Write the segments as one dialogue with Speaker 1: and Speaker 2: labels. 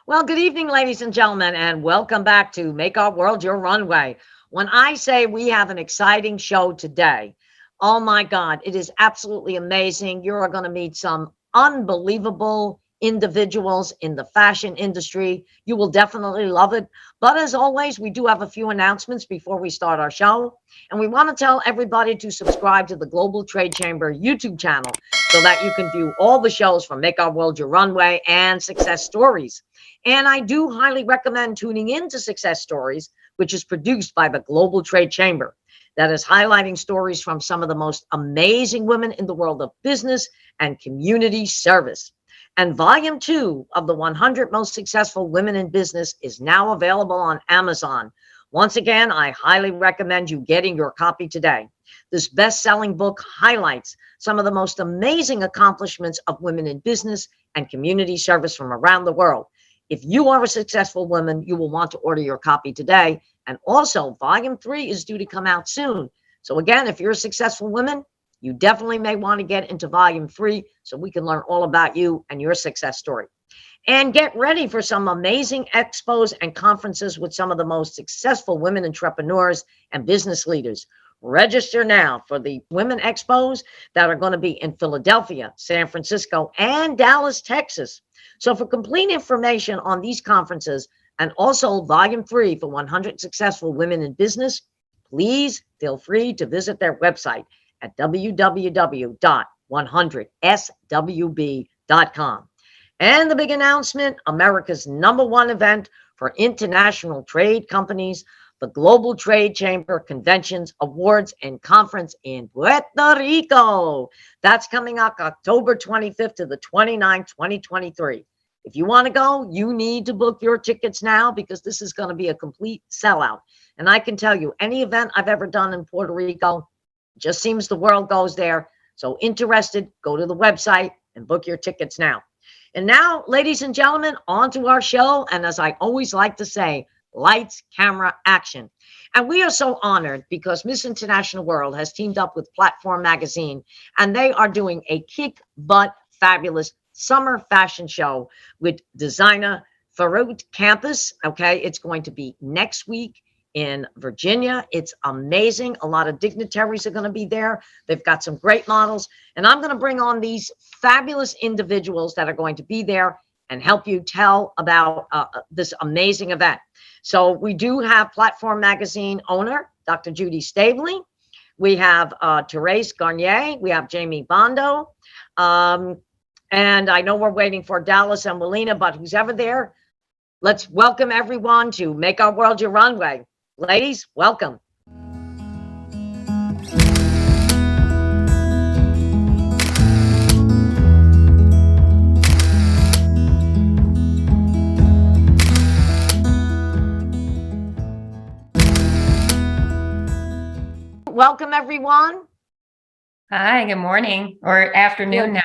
Speaker 1: Well, good evening, ladies and gentlemen, and welcome back to Make Our World Your Runway. When I say we have an exciting show today, oh my God, it is absolutely amazing. You are going to meet some unbelievable individuals in the fashion industry. You will definitely love it. But as always, we do have a few announcements before we start our show. And we want to tell everybody to subscribe to the Global Trade Chamber YouTube channel so that you can view all the shows from Make Our World Your Runway and Success Stories. And I do highly recommend tuning in to Success Stories, which is produced by the Global Trade Chamber, that is highlighting stories from some of the most amazing women in the world of business and community service. And volume 2 of the 100 Most Successful Women in Business is now available on Amazon. Once again, I highly recommend you getting your copy today. This best-selling book highlights some of the most amazing accomplishments of women in business and community service from around the world. If you are a successful woman, you will want to order your copy today. And also, volume 3 is due to come out soon. So again, if you're a successful woman, you definitely may want to get into volume 3 so we can learn all about you and your success story. And get ready for some amazing expos and conferences with some of the most successful women entrepreneurs and business leaders. Register now for the Women Expos that are going to be in Philadelphia, San Francisco, and Dallas, Texas. So for complete information on these conferences and also volume 3 for 100 Successful Women in Business, please feel free to visit their website at www.100swb.com. And the big announcement, America's #1 event for international trade companies, the Global Trade Chamber Conventions, Awards, and Conference in Puerto Rico. That's coming up October 25th to the 29th, 2023. If you want to go, you need to book your tickets now because this is going to be a complete sellout. And I can tell you, any event I've ever done in Puerto Rico, just seems the world goes there. So interested, go to the website and book your tickets now. And now, ladies and gentlemen, on to our show. And as I always like to say, lights, camera, action. And we are so honored because Miss International World has teamed up with Platform Magazine, and they are doing a kick butt fabulous summer fashion show with designer Ferret Campos. Okay, it's going to be next week in Virginia. It's amazing. A lot of dignitaries are going to be there. They've got some great models, and I'm going to bring on these fabulous individuals that are going to be there and help you tell about this amazing event. So we do have Platform Magazine owner, Dr. Judy Staveley. We have Terace Garnier. We have Jamie Bando. And I know we're waiting for Dallas and Willina, but who's ever there, let's welcome everyone to Make Our World Your Runway. Ladies, welcome. Welcome, everyone.
Speaker 2: Hi, good morning or afternoon now.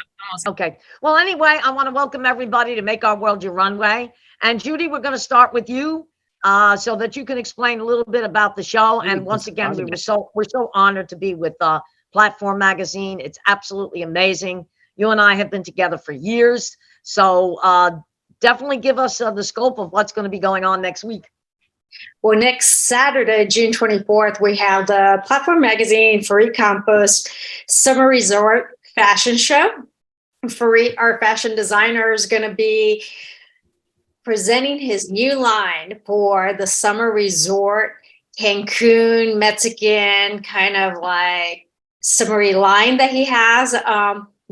Speaker 1: Okay. Well, anyway, I want to welcome everybody to Make Our World Your Runway. And Judy, we're going to start with you so that you can explain a little bit about the show. And once again, we're so honored to be with Platform Magazine. It's absolutely amazing. You and I have been together for years. So definitely give us the scope of what's going to be going on next week.
Speaker 3: Well, next Saturday, June 24th, we have the Platform Magazine Ferret Campos Summer Resort Fashion Show. Ferret, our fashion designer, is going to be presenting his new line for the summer resort, Cancun, Mexican, kind of like summery line that he has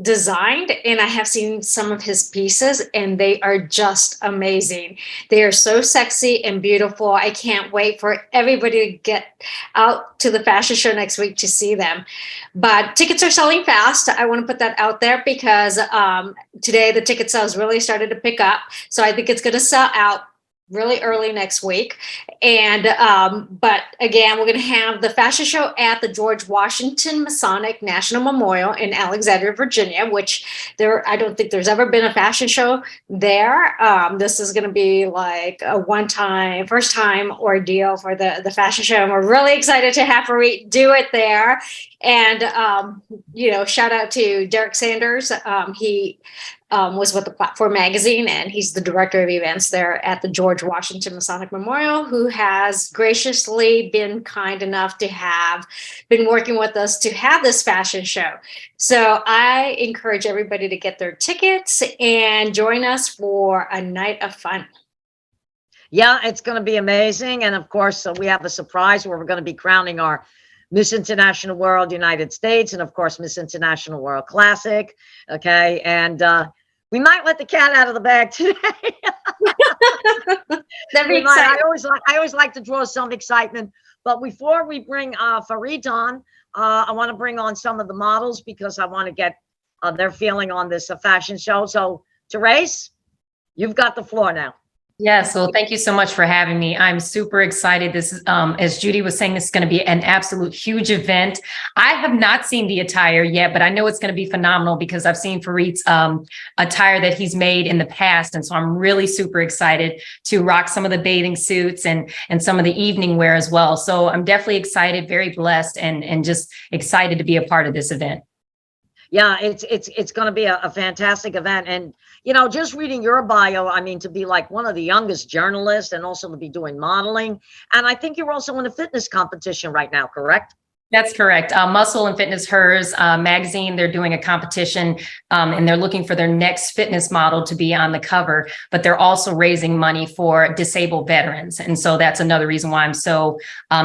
Speaker 3: designed. And I have seen some of his pieces and they are just amazing. They are so sexy and beautiful. I can't wait for everybody to get out to the fashion show next week to see them. But tickets are selling fast. I want to put that out there because today the ticket sales really started to pick up. So I think it's going to sell out really early next week. And but again, we're going to have the fashion show at the George Washington Masonic National Memorial in Alexandria, Virginia, which I don't think there's ever been a fashion show there. This is going to be like a first time ordeal for the fashion show. And we're really excited to have Ferret do it there. And, shout out to Derek Sanders. He was with the Platform Magazine, and he's the director of events there at the George Washington Masonic Memorial, who has graciously been kind enough to have been working with us to have this fashion show. So I encourage everybody to get their tickets and join us for a night of fun.
Speaker 1: Yeah, it's going to be amazing. And of course, we have a surprise where we're going to be crowning our Miss International World United States and of course, Miss International World Classic. Okay. And we might let the cat out of the bag today.
Speaker 3: That'd be exciting.
Speaker 1: I always like to draw some excitement. But before we bring Ferret on, I want to bring on some of the models because I want to get their feeling on this fashion show. So Terace, you've got the floor now.
Speaker 2: Yes, well, thank you so much for having me. I'm super excited. This is, as Judy was saying, this is going to be an absolute huge event. I have not seen the attire yet, but I know it's going to be phenomenal because I've seen Ferret's attire that he's made in the past. And so I'm really super excited to rock some of the bathing suits and some of the evening wear as well. So I'm definitely excited, very blessed, and just excited to be a part of this event.
Speaker 1: Yeah, it's going to be a fantastic event. And, you know, just reading your bio, I mean, to be like one of the youngest journalists and also to be doing modeling. And I think you're also in a fitness competition right now, correct?
Speaker 2: That's correct. Muscle and Fitness Hers magazine, they're doing a competition and they're looking for their next fitness model to be on the cover, but they're also raising money for disabled veterans. And so that's another reason why I'm so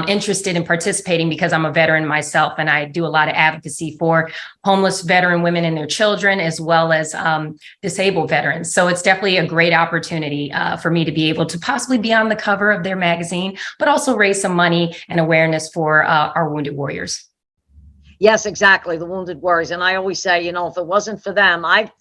Speaker 2: interested in participating, because I'm a veteran myself and I do a lot of advocacy for homeless veteran women and their children, as well as disabled veterans. So it's definitely a great opportunity for me to be able to possibly be on the cover of their magazine, but also raise some money and awareness for our wounded warriors.
Speaker 1: Yes, exactly. The wounded warriors. And I always say, you know, if it wasn't for them, I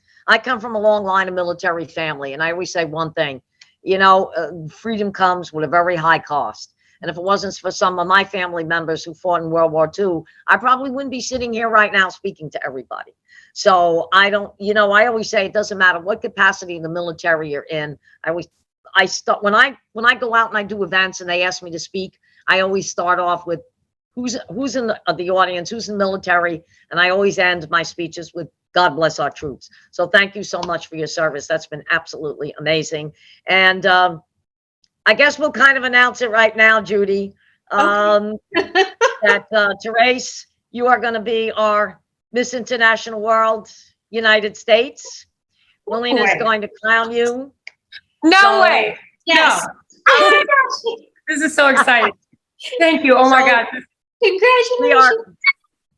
Speaker 1: come from a long line of military family. And I always say one thing, you know, freedom comes with a very high cost. And if it wasn't for some of my family members who fought in World War II, I probably wouldn't be sitting here right now speaking to everybody. So I don't, you know, I always say it doesn't matter what capacity in the military you're in. I start when I go out and I do events and they ask me to speak, I always start off with who's in the audience, who's in the military. And I always end my speeches with God bless our troops. So thank you so much for your service. That's been absolutely amazing. And I guess we'll kind of announce it right now, Judy, that Terace, you are going to be our Miss International World United States. Willina is going to crown you.
Speaker 2: No way.
Speaker 3: Yes.
Speaker 2: No. Oh my gosh. This is so exciting. Thank you. Oh my God.
Speaker 3: Congratulations.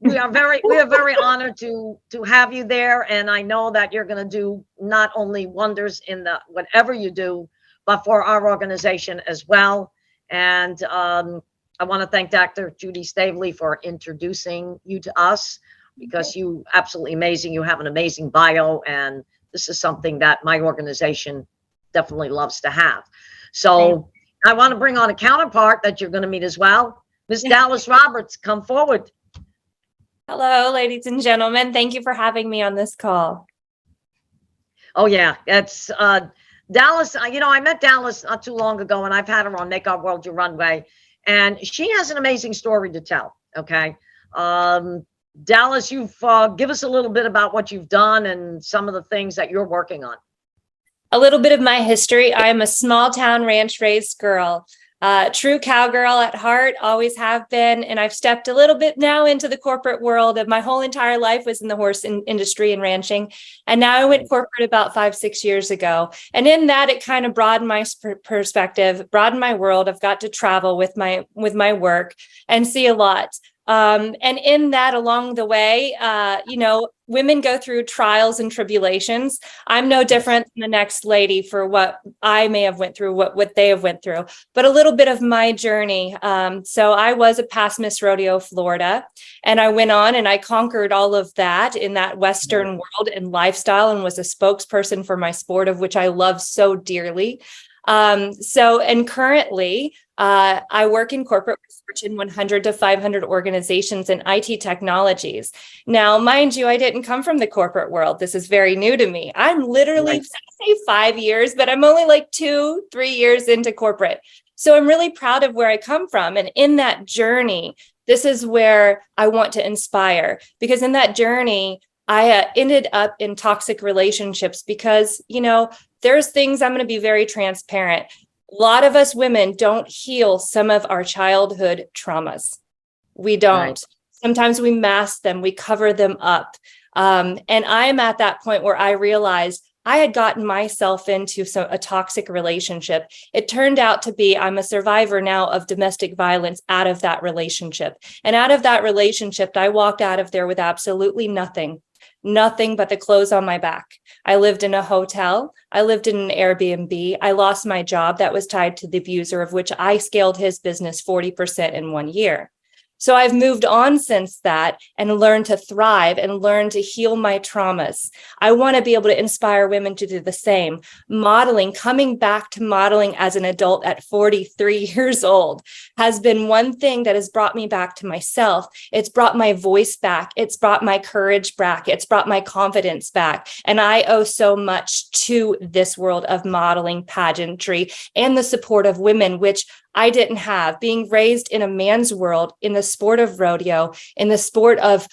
Speaker 1: We are very honored to have you there. And I know that you're going to do not only wonders in the whatever you do, but for our organization as well. And I want to thank Dr. Judy Staveley for introducing you to us, because you absolutely amazing. You have an amazing bio, and this is something that my organization definitely loves to have. So I want to bring on a counterpart that you're going to meet as well. Miss Dallas Roberts, come forward.
Speaker 4: Hello, ladies and gentlemen. Thank you for having me on this call.
Speaker 1: Oh yeah, it's Dallas. You know, I met Dallas not too long ago, and I've had her on Make Our World Your Runway, and she has an amazing story to tell. Okay, Dallas, you've give us a little bit about what you've done and some of the things that you're working on.
Speaker 4: A little bit of my history. I'm a small town ranch raised girl. True cowgirl at heart, always have been. And I've stepped a little bit now into the corporate world. And my whole entire life was in the horse industry and ranching. And now I went corporate about 5-6 years ago. And in that, it kind of broadened my perspective, broadened my world. I've got to travel with my work and see a lot. And in that, along the way, you know, women go through trials and tribulations. I'm no different than the next lady for what I may have went through, what they have went through, but a little bit of my journey. So I was a past Miss Rodeo, Florida, and I went on and I conquered all of that in that Western world and lifestyle, and was a spokesperson for my sport, of which I love so dearly. And currently, I work in corporate with Fortune 100 to 500 organizations in IT technologies. Now, mind you, I didn't come from the corporate world. This is very new to me. I'm literally, say 5 years, but I'm only like 2-3 years into corporate. So I'm really proud of where I come from. And in that journey, this is where I want to inspire, because in that journey, I ended up in toxic relationships because, there's things, I'm going to be very transparent. A lot of us women don't heal some of our childhood traumas. We don't.
Speaker 1: Right.
Speaker 4: Sometimes we mask them, we cover them up. And I'm at that point where I realized I had gotten myself into a toxic relationship. It turned out to be, I'm a survivor now of domestic violence out of that relationship. And out of that relationship, I walked out of there with absolutely nothing but the clothes on my back. I lived in a hotel. I lived in an Airbnb. I lost my job that was tied to the abuser, of which I scaled his business 40% in 1 year. So I've moved on since that and learned to thrive and learn to heal my traumas. I want to be able to inspire women to do the same. Modeling, coming back to modeling as an adult at 43 years old has been one thing that has brought me back to myself. It's brought my voice back. It's brought my courage back. It's brought my confidence back. And I owe so much to this world of modeling, pageantry, and the support of women, which I didn't have. Being raised in a man's world, in the sport of rodeo, in the sport of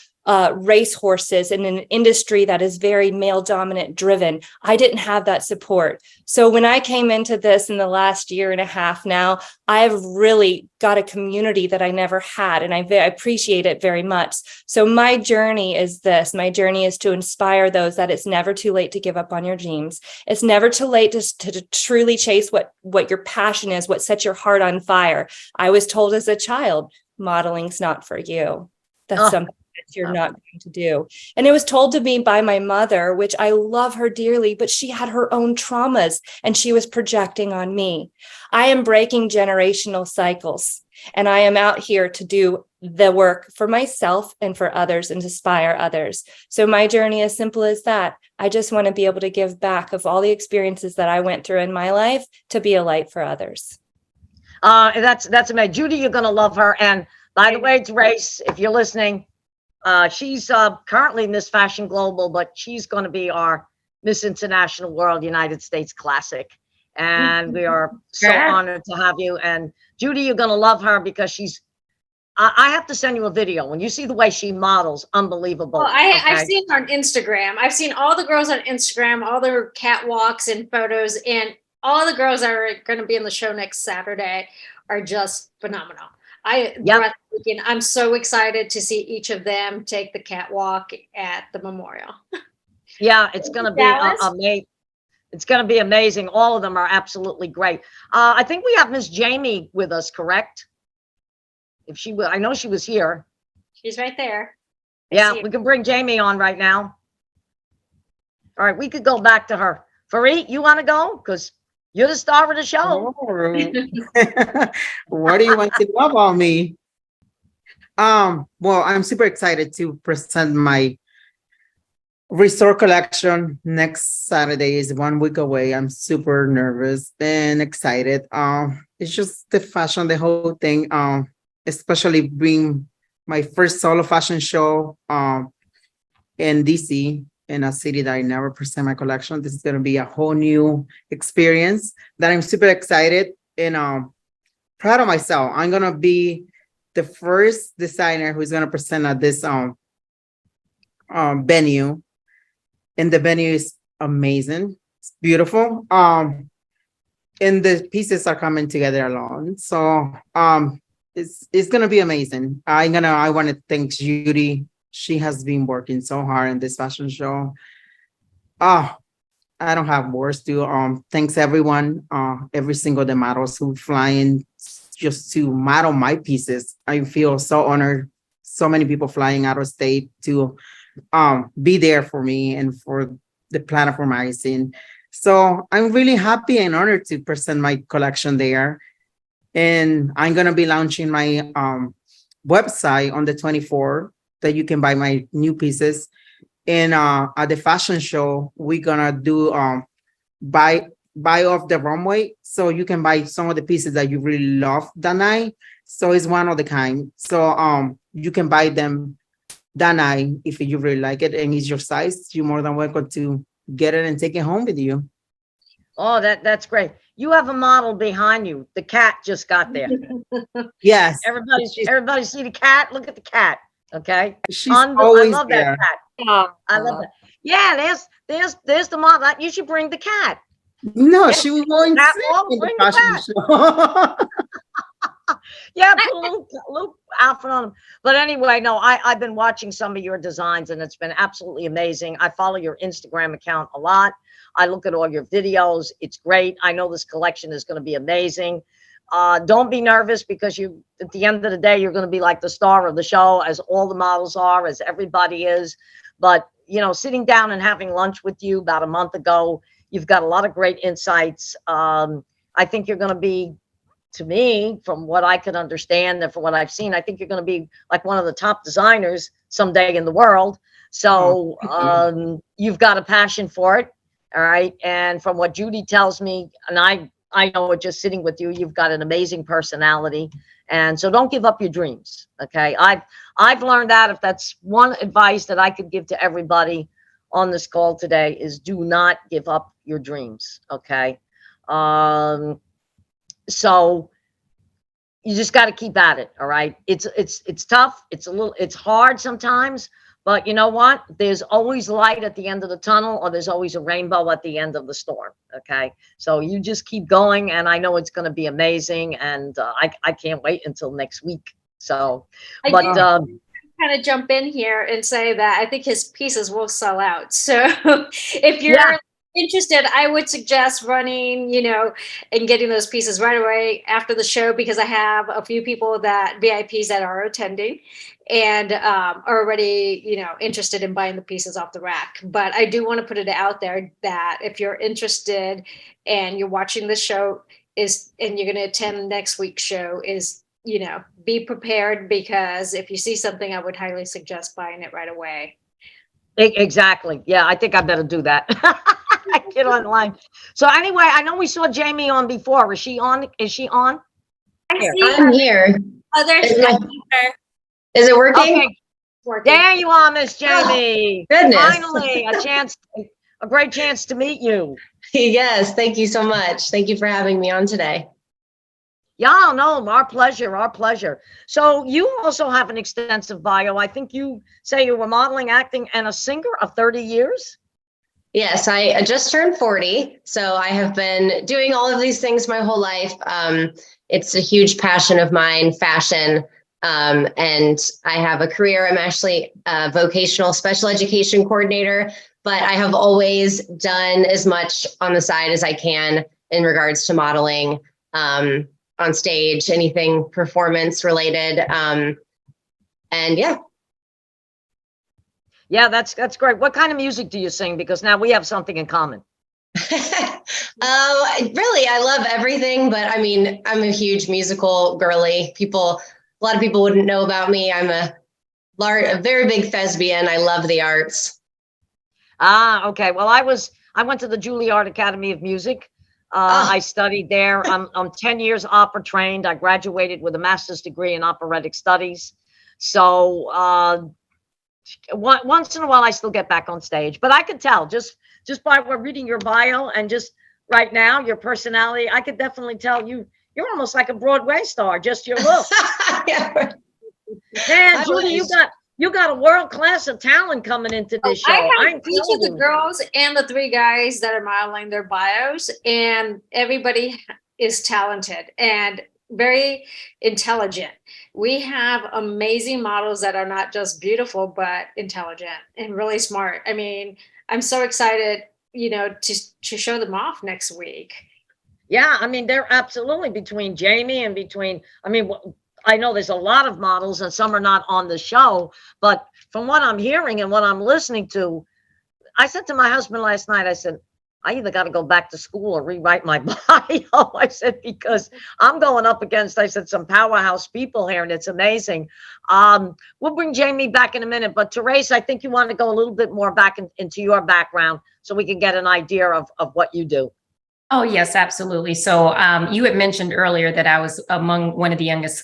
Speaker 4: race horses, in an industry that is very male dominant driven, I didn't have that support. So when I came into this in the last year and a half now, I've really got a community that I never had, and I appreciate it very much. So my journey is this. My journey is to inspire those that it's never too late to give up on your dreams. It's never too late to truly chase what your passion is, what sets your heart on fire. I was told as a child, modeling's not for you. That's something that you're not going to do. And it was told to me by my mother, which I love her dearly, but she had her own traumas and she was projecting on me. I am breaking generational cycles, and I am out here to do the work for myself and for others and to inspire others. So my journey is simple as that. I just want to be able to give back of all the experiences that I went through in my life to be a light for others.
Speaker 1: That's amazing. Judy, you're going to love her. And by the way, Terace, if you're listening, she's currently Miss Fashion Global, but she's going to be our Miss International World United States Classic. And we are so honored to have you. And Judy, you're going to love her because she's, I have to send you a video. When you see the way she models, unbelievable.
Speaker 3: Well, I've seen her on Instagram. I've seen all the girls on Instagram, all their catwalks and photos, and all the girls that are going to be in the show next Saturday are just phenomenal. I'm so excited to see each of them take the catwalk at the memorial.
Speaker 1: Yeah, it's going to be amazing. It's going to be amazing. All of them are absolutely great. I think we have Miss Jamie with us, correct? If she will, I know she was here.
Speaker 3: She's right there.
Speaker 1: Yeah, we can bring Jamie on right now. All right, we could go back to her. Ferret, you want to go? Because you're the star of the show.
Speaker 5: Oh. What do you want to know about me? Well, I'm super excited to present my resort collection. Next Saturday is 1 week away. I'm super nervous and excited. It's just the fashion, the whole thing. Especially being my first solo fashion show in DC, in a city that I never present my collection. This is going to be a whole new experience that I'm super excited and proud of myself. I'm going to be the first designer who's going to present at this venue. And the venue is amazing. It's beautiful. And the pieces are coming together alone. So it's going to be amazing. I want to thank Judy. She has been working so hard in this fashion show. I don't have words to thanks everyone, every single of the models who fly in just to model my pieces. I feel so honored. So many people flying out of state to be there for me and for the Planet for magazine. So I'm really happy and honored to present my collection there. And I'm going to be launching my website on the 24th that you can buy my new pieces. And at the fashion show, we're going to do buy off the runway. So you can buy some of the pieces that you really love that night. So it's one of the kind. So you can buy them that night if you really like it and it's your size. You're more than welcome to get it and take it home with you.
Speaker 1: Oh, that's great. You have a model behind you. The cat just got there.
Speaker 5: Yes.
Speaker 1: Everybody see the cat? Look at the cat. Okay.
Speaker 5: She's always
Speaker 1: I love
Speaker 5: there.
Speaker 1: that cat. I love that. Yeah, there's the model. You should bring the cat.
Speaker 5: No, she won't
Speaker 1: Cat
Speaker 5: sit
Speaker 1: walk,
Speaker 5: in the
Speaker 1: bring the
Speaker 5: fashion show.
Speaker 1: Yeah, put a little outfit on them. But anyway, no, I've been watching some of your designs and it's been absolutely amazing. I follow your Instagram account a lot. I look at all your videos. It's great. I know this collection is going to be amazing. Don't be nervous because at the end of the day, you're going to be like the star of the show, as all the models are, as everybody is. But, sitting down and having lunch with you about a month ago, you've got a lot of great insights. I think you're going to be, to me, from what I could understand and from what I've seen, I think you're going to be like one of the top designers someday in the world. So you've got a passion for it. All right. And from what Judy tells me, and I know it just sitting with you, you've got an amazing personality. And so don't give up your dreams. Okay. I've learned that. If that's one advice that I could give to everybody on this call today, is do not give up your dreams. Okay. So you just got to keep at it. All right. It's tough. It's hard sometimes, but you know what? There's always light at the end of the tunnel, or there's always a rainbow at the end of the storm. Okay. So you just keep going, and I know it's going to be amazing. And I can't wait until next week. So, kind
Speaker 3: of jump in here and say that I think his pieces will sell out. So if you're interested, I would suggest running, and getting those pieces right away after the show, because I have a few people VIPs that are attending and are already, interested in buying the pieces off the rack. But I do want to put it out there that if you're interested and you're watching the show and you're going to attend next week's show, be prepared, because if you see something, I would highly suggest buying it right away.
Speaker 1: Exactly. Yeah, I think I better do that. Get online. So anyway, I know we saw Jamie on before. Is she on?
Speaker 6: I'm here. Is it working?
Speaker 1: Okay. There you are, Miss Jamie.
Speaker 6: Oh, goodness.
Speaker 1: Finally, a great chance to meet you.
Speaker 6: Yes, thank you so much. Thank you for having me on today.
Speaker 1: Yeah, no, our pleasure, our pleasure. So you also have an extensive bio. I think you say you were modeling, acting, and a singer of 30 years.
Speaker 6: Yes, I just turned 40. So I have been doing all of these things my whole life. It's a huge passion of mine, fashion. And I have a career. I'm actually a vocational special education coordinator, but I have always done as much on the side as I can in regards to modeling, on stage, anything performance related. And yeah.
Speaker 1: Yeah, that's great. What kind of music do you sing? Because now we have something in common.
Speaker 6: Really, I love everything, but I mean, I'm a huge musical girly. A lot of people wouldn't know about me. I'm a very big thespian. I love the arts.
Speaker 1: Okay. Well, I went to the Juilliard Academy of Music. I studied there. I'm 10 years opera trained. I graduated with a master's degree in operatic studies. So once in a while, I still get back on stage. But I could tell just by reading your bio and just right now, your personality, I could definitely tell you're almost like a Broadway star, just your look.
Speaker 6: Yeah.
Speaker 1: Man, Judy, you got a world class of talent coming into this show.
Speaker 3: I have each of the girls and the 3 guys that are modeling their bios, and everybody is talented and very intelligent. We have amazing models that are not just beautiful, but intelligent and really smart. I mean, I'm so excited, to show them off next week.
Speaker 1: Yeah, I mean, they're absolutely between Jamie and I know there's a lot of models and some are not on the show, but from what I'm hearing and what I'm listening to, I said to my husband last night, I said, I either got to go back to school or rewrite my bio. I said, because I'm going up against, some powerhouse people here, and it's amazing. We'll bring Jamie back in a minute, but Terace, I think you want to go a little bit more back into your background so we can get an idea of what you do.
Speaker 2: Oh, yes, absolutely. So you had mentioned earlier that I was among one of the youngest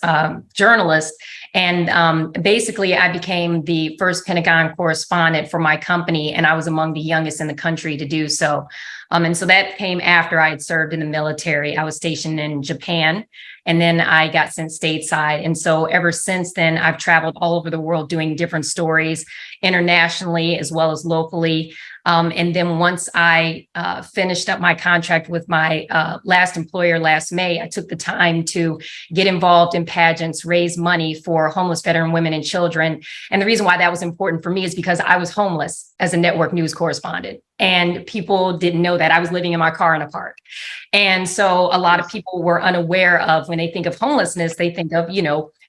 Speaker 2: journalists. And basically, I became the first Pentagon correspondent for my company, and I was among the youngest in the country to do so. And so that came after I had served in the military. I was stationed in Japan. And then I got sent stateside. And so ever since then, I've traveled all over the world doing different stories internationally as well as locally. And then once I finished up my contract with my last employer last May, I took the time to get involved in pageants, raise money for homeless veteran women and children. And the reason why that was important for me is because I was homeless as a network news correspondent. And people didn't know that. I was living in my car in a park. And so a lot of people were unaware of, when they think of homelessness, they think of,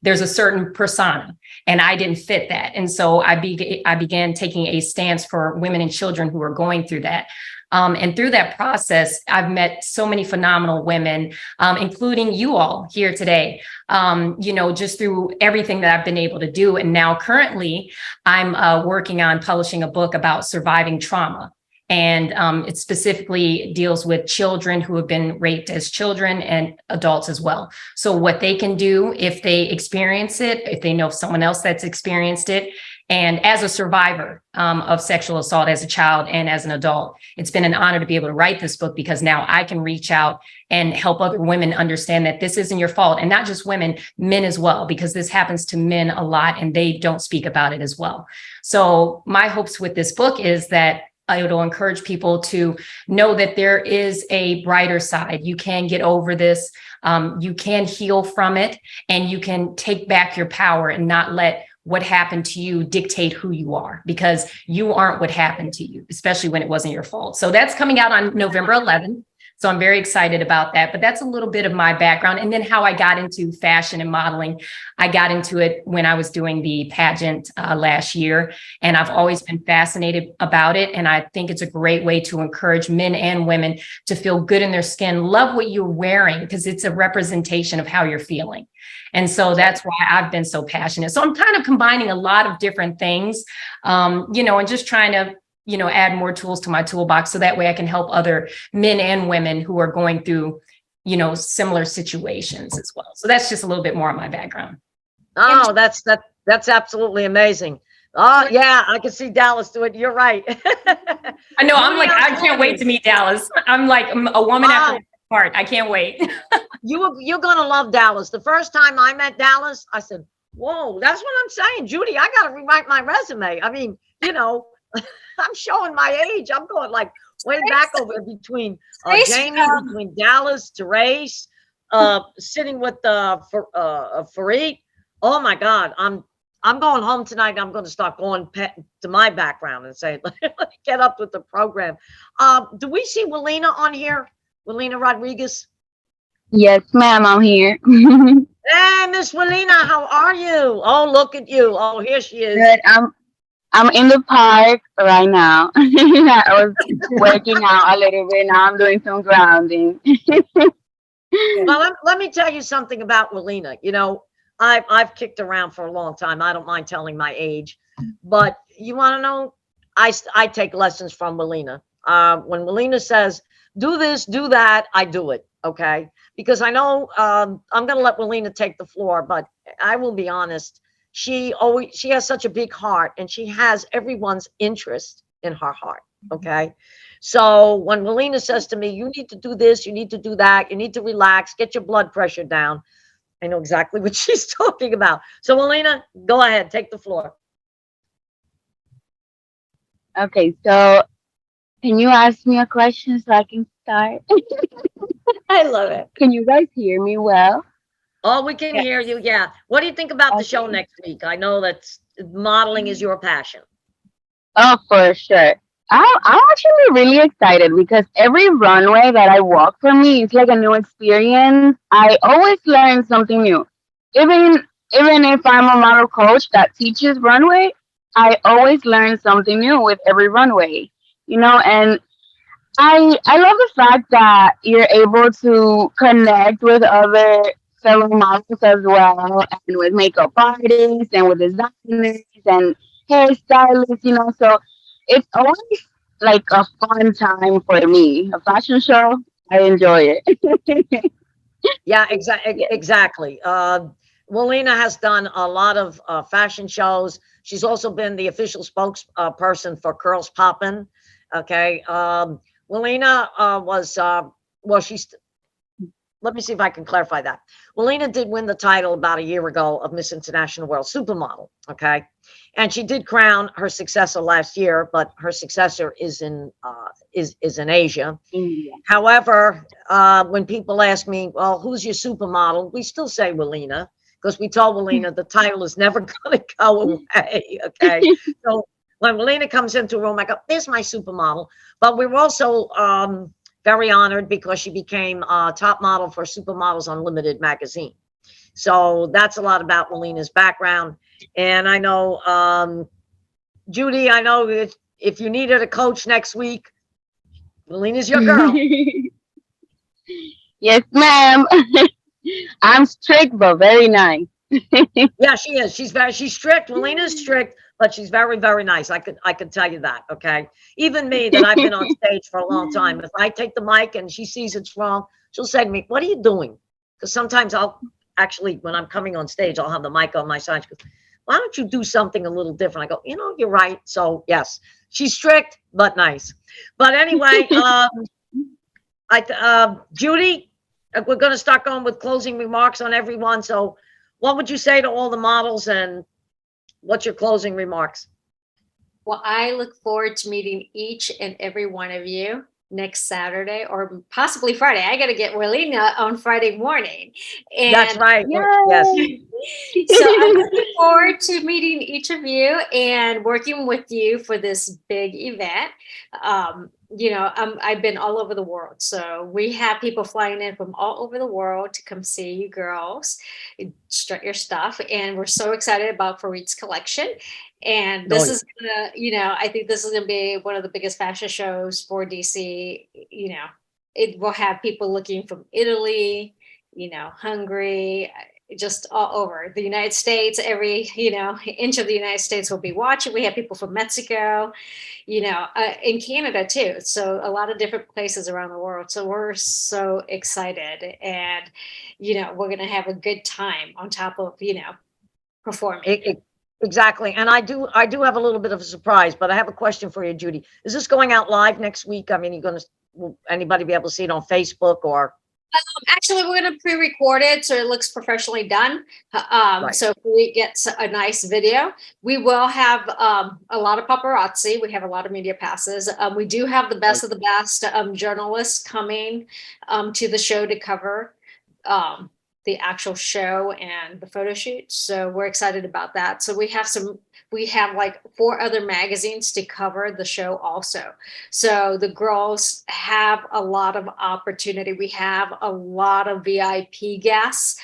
Speaker 2: there's a certain persona, and I didn't fit that. And so I began taking a stance for women and children who are going through that. And through that process, I've met so many phenomenal women, including you all here today, just through everything that I've been able to do. And now currently I'm working on publishing a book about surviving trauma. And it specifically deals with children who have been raped as children and adults as well. So what they can do if they experience it, if they know someone else that's experienced it, and as a survivor of sexual assault as a child and as an adult, it's been an honor to be able to write this book, because now I can reach out and help other women understand that this isn't your fault. And not just women, men as well, because this happens to men a lot and they don't speak about it as well. So my hopes with this book is that it'll encourage people to know that there is a brighter side. You can get over this. You can heal from it, and you can take back your power and not let what happened to you dictate who you are, because you aren't what happened to you, especially when it wasn't your fault. So that's coming out on November 11th. So I'm very excited about that. But that's a little bit of my background. And then how I got into fashion and modeling. I got into it when I was doing the pageant last year. And I've always been fascinated about it. And I think it's a great way to encourage men and women to feel good in their skin, love what you're wearing, because it's a representation of how you're feeling. And so that's why I've been so passionate. So I'm kind of combining a lot of different things, and just trying to add more tools to my toolbox, so that way I can help other men and women who are going through, similar situations as well. So that's just a little bit more of my background.
Speaker 1: Oh, that's absolutely amazing. Oh yeah, I can see Dallas do it. You're right.
Speaker 2: I know. I'm like, I can't wait to meet Dallas. I'm like a woman after my heart. I can't wait.
Speaker 1: You're gonna love Dallas. The first time I met Dallas, I said, "Whoa, that's what I'm saying, Judy. I gotta rewrite my resume." I mean, I'm showing my age. I'm going like way back over between Jamie, between Dallas, Terace, sitting with Ferret. Oh my God, I'm going home tonight. I'm going to start going to my background and say, let me get up with the program. Do we see Willina on here? Willina Rodriquez?
Speaker 7: Yes, ma'am, I'm here.
Speaker 1: Hey, Miss Willina, how are you? Oh, look at you. Oh, here she is.
Speaker 7: Good. I'm in the park right now. I was working out a little bit. Now I'm doing some grounding.
Speaker 1: Well, let me tell you something about Willina. I've kicked around for a long time. I don't mind telling my age, but you want to know? I take lessons from Willina. When Willina says, do this, do that, I do it. Okay. Because I know I'm going to let Willina take the floor, but I will be honest. She has such a big heart, and she has everyone's interest in her heart. Okay. So when Willina says to me, you need to do this, you need to do that, you need to relax, get your blood pressure down, I know exactly what she's talking about. So Willina, go ahead, take the floor.
Speaker 7: Okay, so can you ask me a question so I can start?
Speaker 4: I love it.
Speaker 7: Can you guys hear me well?
Speaker 1: Oh, we can hear you. Yeah. What do you think about the show next week? I know that modeling is your passion.
Speaker 7: Oh, for sure. I'm actually really excited because every runway that I walk for me is like a new experience. I always learn something new. Even if I'm a model coach that teaches runway, I always learn something new with every runway, and I love the fact that you're able to connect with other fellow models as well, and with makeup artists and with designers and hairstylists, so it's always like a fun time for me. A fashion show, I enjoy it.
Speaker 1: Yeah, exactly. Willina has done a lot of fashion shows. She's also been the official spokesperson for Curls Poppin'. Okay. Willina let me see if I can clarify that. Willina did win the title about a year ago of Miss International World Supermodel, okay? And she did crown her successor last year, but her successor is in Asia.
Speaker 7: India.
Speaker 1: However, when people ask me, well, who's your supermodel? We still say Willina, because we told Willina the title is never going to go away, okay? So when Willina comes into a room, I go, there's my supermodel. But we're also very honored because she became top model for Supermodels Unlimited magazine. So that's a lot about Willina's background. And I know, Judy, I know if you needed a coach next week, Willina's your girl.
Speaker 7: Yes, ma'am. I'm strict, but very nice.
Speaker 1: Yeah, she is. She's strict. Willina's strict, but she's very, very nice. I could tell you that. Okay. Even me, that I've been on stage for a long time. If I take the mic and she sees it's wrong, she'll say to me, "What are you doing?" Because sometimes I'll actually, when I'm coming on stage, I'll have the mic on my side. She goes, "Why don't you do something a little different?" I go, "You're right." So yes, she's strict but nice. But anyway, Judy, we're going to start going with closing remarks on everyone. So what would you say to all the models, and what's your closing remarks?
Speaker 3: Well, I look forward to meeting each and every one of you next Saturday or possibly Friday. I got to get Willina on Friday morning. And
Speaker 1: That's right.
Speaker 7: Yay.
Speaker 1: Yes.
Speaker 3: so I'm looking forward to meeting each of you and working with you for this big event. I've been all over the world. So we have people flying in from all over the world to come see you girls, strut your stuff. And we're so excited about Ferret's collection. And this is gonna, I think this is gonna be one of the biggest fashion shows for DC. It will have people looking from Italy, Hungary, just all over the United States. Every inch of the United States will be watching. We have people from Mexico, in Canada too. So a lot of different places around the world. So we're so excited, and we're gonna have a good time on top of performing.
Speaker 1: Exactly. And I do have a little bit of a surprise, but I have a question for you, Judy. Is this going out live next week? I mean, will anybody be able to see it on Facebook or?
Speaker 3: Actually, we're going to pre-record it so it looks professionally done.
Speaker 1: Right.
Speaker 3: So if we get a nice video, we will have a lot of paparazzi. We have a lot of media passes. We do have the best of the best journalists coming to the show to cover the actual show and the photo shoot. So we're excited about that. So we have like 4 other magazines to cover the show also. So the girls have a lot of opportunity. We have a lot of VIP guests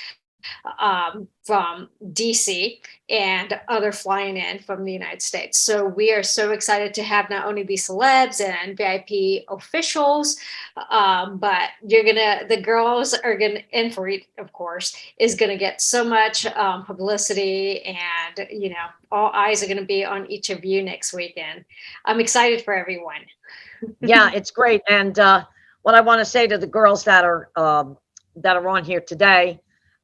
Speaker 3: from DC and other flying in from the United States. So we are so excited to have not only the celebs and VIP officials, but the girls are gonna, and Ferret, of course, is gonna get so much publicity, and all eyes are gonna be on each of you next weekend. I'm excited for everyone.
Speaker 1: Yeah, it's great. And what I want to say to the girls that are on here today,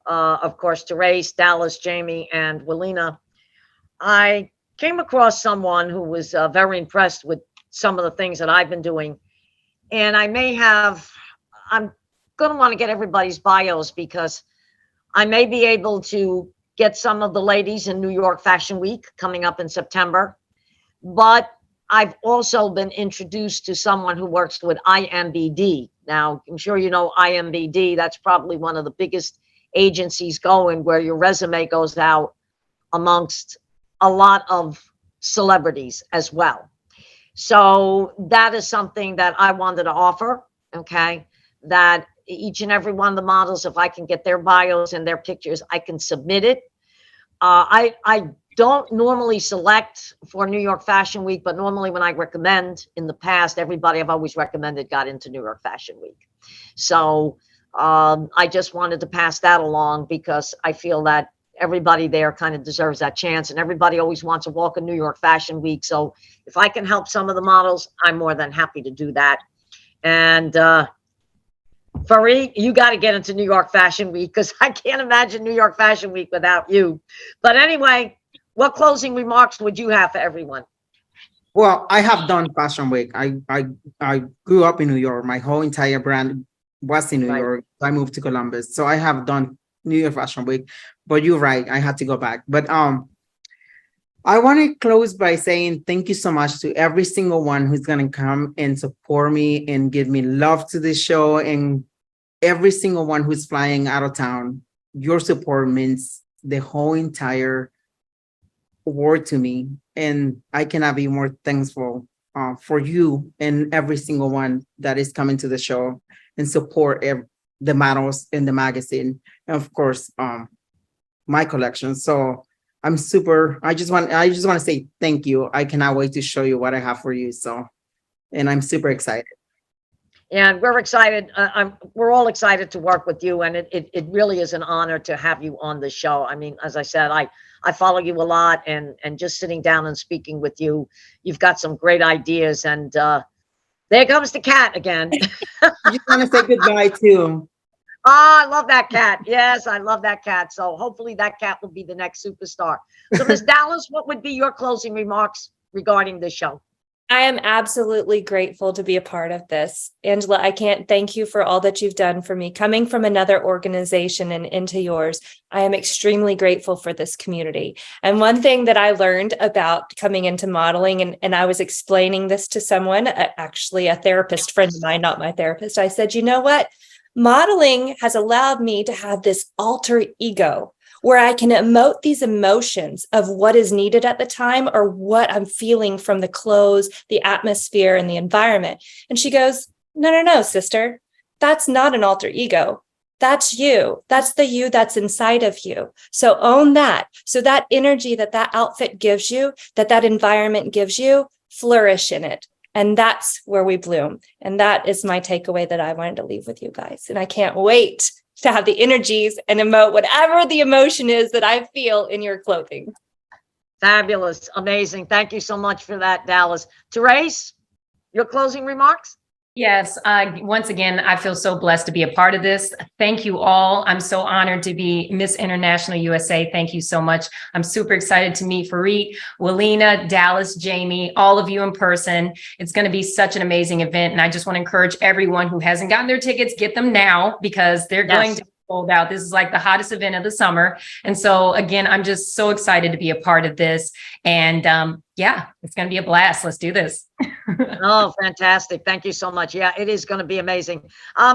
Speaker 1: of course, Terace, Dallas, Jamie, and Willina, I came across someone who was very impressed with some of the things that I've been doing. And I'm going to want to get everybody's bios, because I may be able to get some of the ladies in New York Fashion Week coming up in September. But I've also been introduced to someone who works with IMBD. Now, I'm sure you know IMBD. That's probably one of the biggest agencies going, where your resume goes out amongst a lot of celebrities as well. So that is something that I wanted to offer, okay? That each and every one of the models, if I can get their bios and their pictures, I can submit it. I don't normally select for New York Fashion Week, but normally when I recommend in the past, everybody I've always recommended got into New York Fashion Week. So I just wanted to pass that along, because I feel that everybody there kind of deserves that chance, and everybody always wants to walk in New York Fashion Week. So if I can help some of the models, I'm more than happy to do that. And Ferret, you got to get into New York Fashion Week, because I can't imagine New York Fashion Week without you. But anyway, what closing remarks would you have for everyone?
Speaker 5: Well, I have done Fashion Week. I grew up in New York. My whole entire was in New
Speaker 1: Right.
Speaker 5: York. I moved to Columbus. So I have done New York Fashion Week, but you're right. I had to go back. But I want to close by saying thank you so much to every single one who's going to come and support me and give me love to this show, and every single one who's flying out of town. Your support means the whole entire world to me, and I cannot be more thankful for you and every single one that is coming to the show and support the models in the magazine, and of course my collection. So I just want to say thank you. I cannot wait to show you what I have for you. So, and I'm super excited.
Speaker 1: And we're excited. We're all excited to work with you. And it really is an honor to have you on the show. I mean, as I said, I follow you a lot, and just sitting down and speaking with you, you've got some great ideas. And there comes the cat again.
Speaker 5: I just want to say goodbye too.
Speaker 1: Oh, I love that cat. Yes, I love that cat. So hopefully that cat will be the next superstar. So Ms. Dallas, what would be your closing remarks regarding the show?
Speaker 4: I am absolutely grateful to be a part of this. Angela, I can't thank you for all that you've done for me. Coming from another organization and into yours, I am extremely grateful for this community. And one thing that I learned about coming into modeling, and I was explaining this to someone, actually a therapist friend of mine, not my therapist, I said, you know what? Modeling has allowed me to have this alter ego where I can emote these emotions of what is needed at the time or what I'm feeling from the clothes, the atmosphere, and the environment. And she goes, no, sister, that's not an alter ego. That's you. That's the you that's inside of you. So own that. So that energy that outfit gives you, that environment gives you, flourish in it. And that's where we bloom. And that is my takeaway that I wanted to leave with you guys. And I can't wait to have the energies and emote whatever the emotion is that I feel in your clothing.
Speaker 1: Fabulous. Amazing. Thank you so much for that, Dallas. Terace, your closing remarks?
Speaker 2: Yes. Once again, I feel so blessed to be a part of this. Thank you all. I'm so honored to be Miss International USA. Thank you so much. I'm super excited to meet Ferret, Willina, Dallas, Jamie, all of you in person. It's going to be such an amazing event. And I just want to encourage everyone who hasn't gotten their tickets, get them now, because they're going to be sold out. This is like the hottest event of the summer. And so again, I'm just so excited to be a part of this. And yeah, it's going to be a blast. Let's do this.
Speaker 1: Oh, fantastic. Thank you so much. Yeah, it is going to be amazing.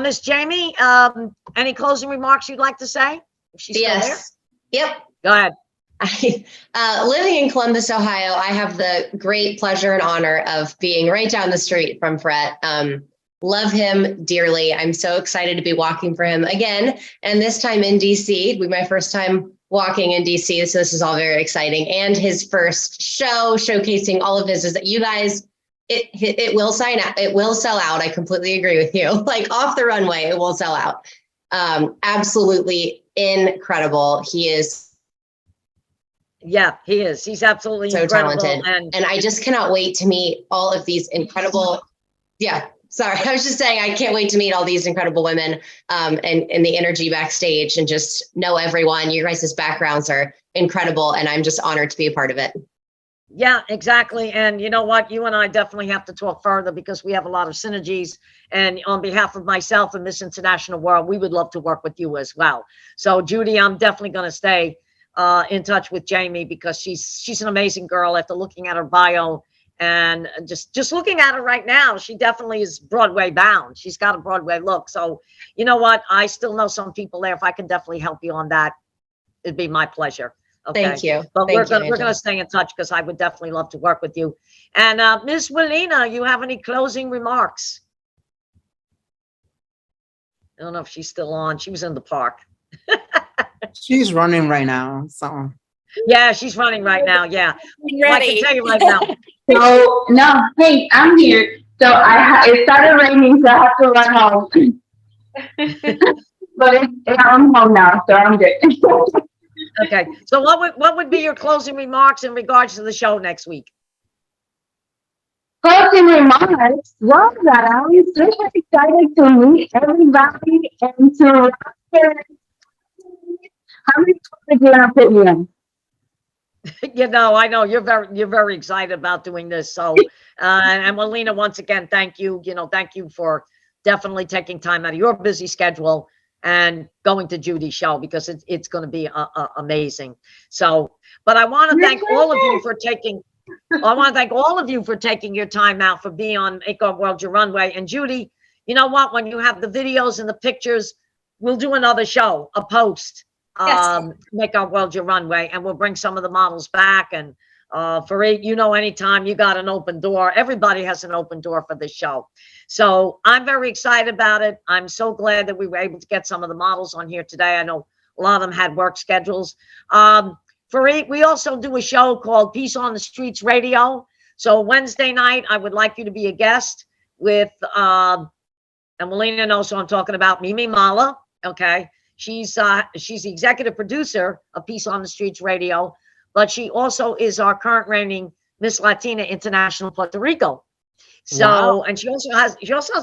Speaker 1: Miss Jamie, any closing remarks you'd like to say? If she's still there?
Speaker 6: Yep.
Speaker 1: Go ahead.
Speaker 6: Living in Columbus, Ohio, I have the great pleasure and honor of being right down the street from Ferret. Love him dearly. I'm so excited to be walking for him again. And this time in DC, it'll be my first time walking in DC. So this is all very exciting. And his first show showcasing all of his, is that you guys, it will sign out. It will sell out. I completely agree with you. Like off the runway, it will sell out. Absolutely incredible. He is.
Speaker 1: Yeah, he is. He's absolutely
Speaker 6: so
Speaker 1: incredible.
Speaker 6: talented. And I just cannot wait to meet all of these incredible. Yeah. Sorry, I was just saying, I can't wait to meet all these incredible women and the energy backstage, and just know everyone. Your guys' backgrounds are incredible, and I'm just honored to be a part of it.
Speaker 1: Yeah, exactly. And you know what? You and I definitely have to talk further, because we have a lot of synergies. And on behalf of myself and Miss International World, we would love to work with you as well. So Judy, I'm definitely going to stay in touch with Jamie, because she's an amazing girl. After looking at her bio, and just looking at her right now, she definitely is Broadway bound. She's got a Broadway look. So you know what? I still know some people there. If I can definitely help you on that, it'd be my pleasure. Okay.
Speaker 6: Thank you.
Speaker 1: But
Speaker 6: Thank
Speaker 1: we're gonna stay in touch, because I would definitely love to work with you. And Ms. Willina, you have any closing remarks? I don't know if she's still on. She was in the park.
Speaker 5: She's running right now. So
Speaker 1: yeah, she's running right now. Yeah.
Speaker 4: Ready.
Speaker 1: Well, I can tell you right now.
Speaker 7: So no, hey, I'm here. So it started raining, so I have to run home. But I'm home now, so I'm good.
Speaker 1: Okay. So what would be your closing remarks in regards to the show next week?
Speaker 7: Closing remarks. Well, that I was super excited to meet everybody and to. How many times are you gonna put me in?
Speaker 1: You know, I know you're very excited about doing this. So, and Willina, once again, thank you. You know, thank you for definitely taking time out of your busy schedule and going to Judy's show, because it's going to be amazing. So, but I want to thank all of you for taking, I want to thank all of you for taking your time out, for being on Make Our World Your Runway. And Judy, you know what? When you have the videos and the pictures, we'll do another show, a post,
Speaker 3: Yes.
Speaker 1: Make Our World Your Runway, and we'll bring some of the models back. And Ferret, you know, anytime you got an open door, everybody has an open door for this show. So I'm very excited about it. I'm so glad that we were able to get some of the models on here today. I know a lot of them had work schedules. Ferret, we also do a show called Peace on the Streets Radio. So Wednesday night, I would like you to be a guest with, and Willina knows who I'm talking about, Mimi Mala. Okay. She's the executive producer of Peace on the Streets Radio, but she also is our current reigning Miss Latina International Puerto Rico. So,
Speaker 5: Wow.
Speaker 1: and she also has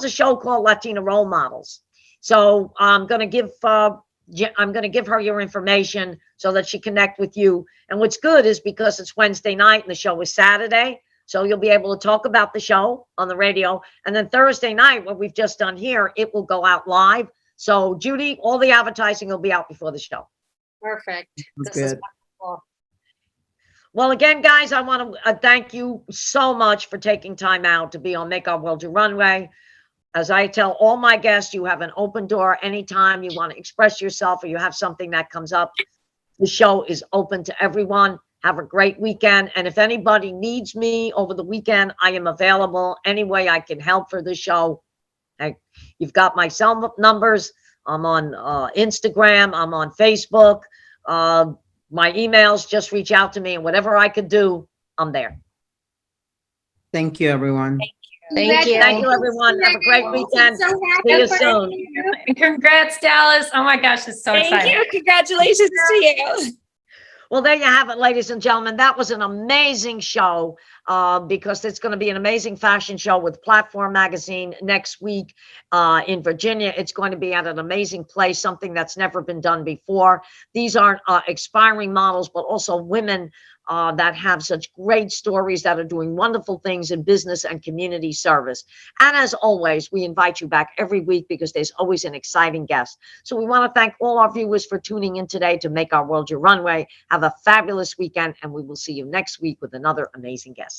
Speaker 1: a show called Latina Role Models. So I'm going to give her your information so that she connect with you. And what's good is, because it's Wednesday night and the show is Saturday, so you'll be able to talk about the show on the radio. And then Thursday night, what we've just done here, it will go out live. So Judy, all the advertising will be out before the show.
Speaker 3: Perfect.
Speaker 5: That's
Speaker 3: This is
Speaker 5: good.
Speaker 3: wonderful.
Speaker 1: Well, again, guys, I want to thank you so much for taking time out to be on Make Our World Your Runway. As I tell all my guests, you have an open door anytime you want to express yourself, or you have something that comes up. The show is open to everyone. Have a great weekend. And if anybody needs me over the weekend, I am available any way I can help for the show. You've got my cell numbers. I'm on Instagram. I'm on Facebook. My emails, just reach out to me, and whatever I could do, I'm there.
Speaker 5: Thank you, everyone.
Speaker 6: Thank you.
Speaker 1: Thank you, everyone. Have a great weekend.
Speaker 3: So happy
Speaker 1: See you
Speaker 3: for
Speaker 1: soon.
Speaker 3: you.
Speaker 2: And congrats, Dallas. Oh my gosh, it's so
Speaker 4: Thank
Speaker 2: exciting.
Speaker 4: you. Congratulations to you.
Speaker 1: Well, there you have it, ladies and gentlemen. That was an amazing show, because it's going to be an amazing fashion show with Platform Magazine next week in Virginia. It's going to be at an amazing place, something that's never been done before. These aren't expiring models, but also women that have such great stories, that are doing wonderful things in business and community service. And as always, we invite you back every week, because there's always an exciting guest. So we want to thank all our viewers for tuning in today to Make Our World Your Runway. Have a fabulous weekend, and we will see you next week with another amazing guest.